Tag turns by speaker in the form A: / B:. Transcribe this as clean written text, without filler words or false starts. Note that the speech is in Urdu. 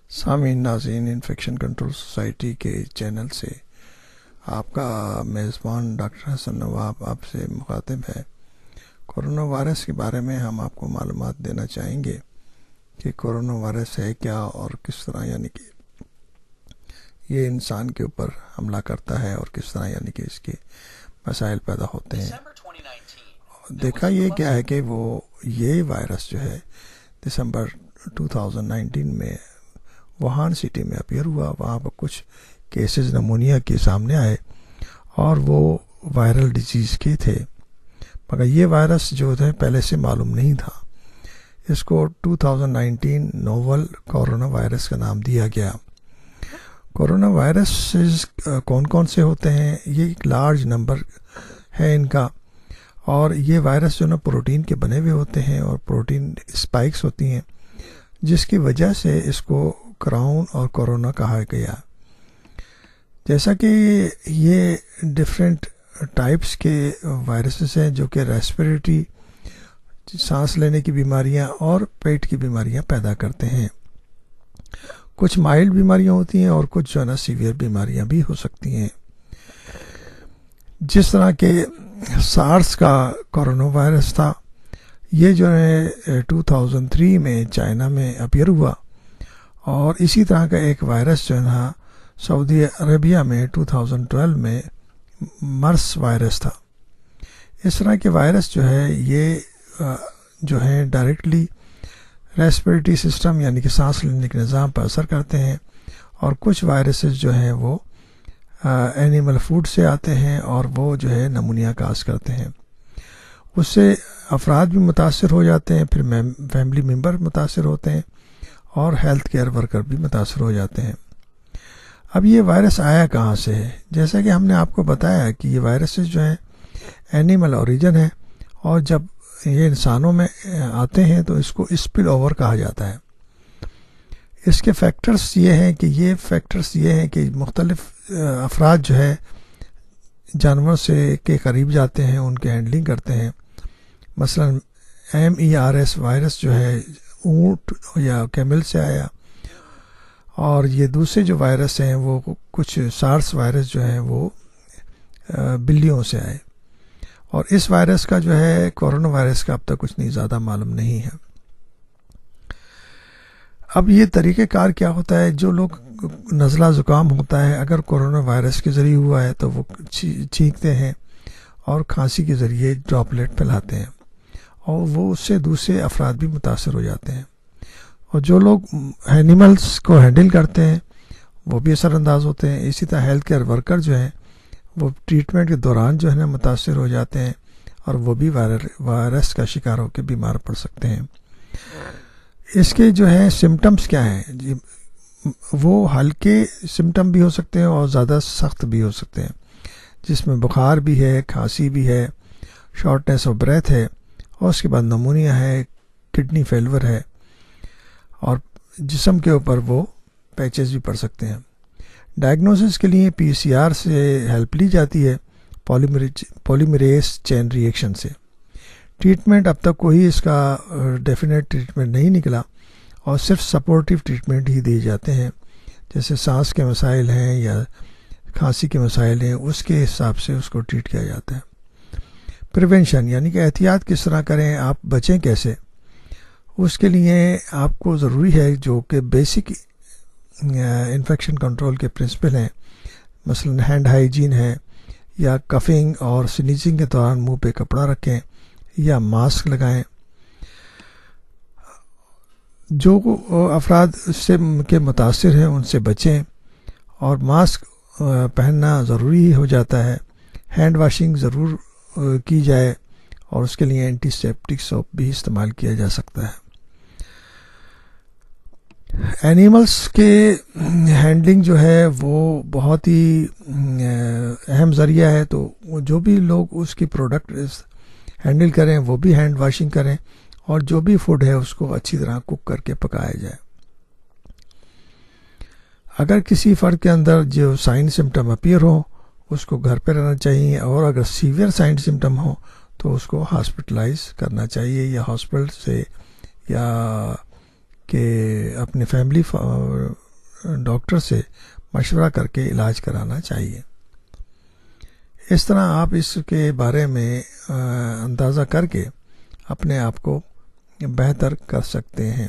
A: سامعین ناظرین، انفیکشن کنٹرول سوسائٹی کے چینل سے آپ کا میزبان ڈاکٹر حسن نواب آپ سے مخاطب ہے۔ کورونا وائرس کے بارے میں ہم آپ کو معلومات دینا چاہیں گے کہ کورونا وائرس ہے کیا اور کس طرح یعنی کہ یہ انسان کے اوپر حملہ کرتا ہے اور کس طرح یعنی کہ اس کے مسائل پیدا ہوتے ہیں۔ دیکھا یہ کیا ہے کہ یہ وائرس جو ہے دسمبر 2019 میں ووہان سٹی میں اپیئر ہوا۔ وہاں پر کچھ کیسز نمونیا کے سامنے آئے اور وہ وائرل ڈیزیز کے تھے، مگر یہ وائرس جو ہے پہلے سے معلوم نہیں تھا۔ اس کو 2019 نوول کورونا وائرس کا نام دیا گیا۔ کورونا وائرسز کون کون سے ہوتے ہیں؟ یہ ایک لارج نمبر ہے ان کا، اور یہ وائرس جو نا پروٹین کے بنے ہوئے ہوتے ہیں اور پروٹین اسپائکس ہوتی ہیں، جس کی وجہ سے اس کو کراؤن اور کورونا کہا گیا۔ جیسا کہ یہ ڈفرینٹ ٹائپس کے وائرسز ہیں جو کہ ریسپریٹری سانس لینے کی بیماریاں اور پیٹ کی بیماریاں پیدا کرتے ہیں۔ کچھ مائلڈ بیماریاں ہوتی ہیں اور کچھ جو ہے نا سیویئر بیماریاں بھی ہو سکتی ہیں، جس طرح کہ سارس کا کورونا وائرس تھا۔ یہ جو ہے 2003 میں چائنا میں اپیئر ہوا، اور اسی طرح کا ایک وائرس جو ہے نا سعودی عربیہ میں 2012 میں مرس وائرس تھا۔ اس طرح کے وائرس جو ہے یہ جو ہے ڈائریکٹلی ریسپریٹری سسٹم یعنی کہ سانس لینے کے نظام پر اثر کرتے ہیں، اور کچھ وائرسز جو ہیں وہ اینیمل فوڈ سے آتے ہیں اور وہ جو ہے نمونیا کاز کرتے ہیں۔ اس سے افراد بھی متاثر ہو جاتے ہیں، پھر فیملی ممبر متاثر ہوتے ہیں، اور ہیلتھ کیئر ورکر بھی متاثر ہو جاتے ہیں۔ اب یہ وائرس آیا کہاں سے ہے؟ جیسا کہ ہم نے آپ کو بتایا کہ یہ وائرسز جو ہیں اینیمل اوریجن ہے، اور جب یہ انسانوں میں آتے ہیں تو اس کو اسپل اوور کہا جاتا ہے۔ اس کے فیکٹرز یہ ہیں کہ مختلف افراد جو ہے جانور سے کے قریب جاتے ہیں، ان کے ہینڈلنگ کرتے ہیں۔ مثلا MERS وائرس جو ہے اونٹ یا کیمل سے آیا، اور یہ دوسرے جو وائرس ہیں وہ کچھ سارس وائرس جو ہیں وہ بلیوں سے آئے، اور اس وائرس کا جو ہے کورونا وائرس کا اب تک کچھ نہیں زیادہ معلوم نہیں ہے۔ اب یہ طریقہ کار کیا ہوتا ہے؟ جو لوگ نزلہ زکام ہوتا ہے، اگر کورونا وائرس کے ذریعے ہوا ہے تو وہ چھینکتے ہیں اور کھانسی کے ذریعے ڈراپلیٹ پھیلاتے ہیں، اور وہ اس سے دوسرے افراد بھی متاثر ہو جاتے ہیں۔ اور جو لوگ اینیملز کو ہینڈل کرتے ہیں وہ بھی اثر انداز ہوتے ہیں۔ اسی طرح ہیلتھ کیئر ورکر جو ہیں وہ ٹریٹمنٹ کے دوران جو ہے نا متاثر ہو جاتے ہیں، اور وہ بھی وائرس کا شکار ہو کے بیمار پڑ سکتے ہیں۔ اس کے جو ہے سمٹمز کیا ہیں؟ وہ ہلکے سمٹم بھی ہو سکتے ہیں اور زیادہ سخت بھی ہو سکتے ہیں، جس میں بخار بھی ہے، کھانسی بھی ہے، شارٹنیس آف بریتھ ہے، اور اس کے بعد نمونیا ہے، کڈنی فیلور ہے، اور جسم کے اوپر وہ پیچز بھی پڑ سکتے ہیں۔ ڈائگنوسس کے لیے PCR سے ہیلپ لی جاتی ہے، پولیمریز چین ری ایکشن سے۔ ٹریٹمنٹ اب تک کوئی اس کا ڈیفینیٹ ٹریٹمنٹ نہیں نکلا، اور صرف سپورٹیو ٹریٹمنٹ ہی دیے جاتے ہیں، جیسے سانس کے مسائل ہیں یا کھانسی کے مسائل ہیں، اس کے حساب سے اس کو ٹریٹ کیا جاتا ہے۔ پریونشن یعنی کہ احتیاط کس طرح کریں، آپ بچیں کیسے، اس کے لیے آپ کو ضروری ہے جو کہ بیسک انفیکشن کنٹرول کے پرنسپل ہیں، مثلا ہینڈ ہائیجین ہے، یا کفنگ اور سنیزنگ کے دوران منہ پہ کپڑا رکھیں یا ماسک لگائیں۔ جو افراد سے کے متاثر ہیں ان سے بچیں، اور ماسک پہننا ضروری ہو جاتا ہے۔ ہینڈ واشنگ ضرور کی جائے، اور اس کے لیے اینٹی سیپٹک سوپ بھی استعمال کیا جا سکتا ہے۔ اینیملز کے ہینڈلنگ جو ہے وہ بہت ہی اہم ذریعہ ہے، تو جو بھی لوگ اس کی پروڈکٹ ہینڈل کریں وہ بھی ہینڈ واشنگ کریں، اور جو بھی فوڈ ہے اس کو اچھی طرح کوک کر کے پکایا جائے۔ اگر کسی فرد کے اندر جو سائن سمٹم اپیئر ہوں اس کو گھر پہ رہنا چاہیے، اور اگر سیویئر سائن سمٹم ہوں تو اس کو ہاسپٹلائز کرنا چاہیے، یا ہاسپٹل سے، یا کہ اپنے فیملی ڈاکٹر سے مشورہ کر کے علاج کرانا چاہیے۔ اس طرح آپ اس کے بارے میں اندازہ کر کے اپنے آپ کو بہتر کر سکتے ہیں۔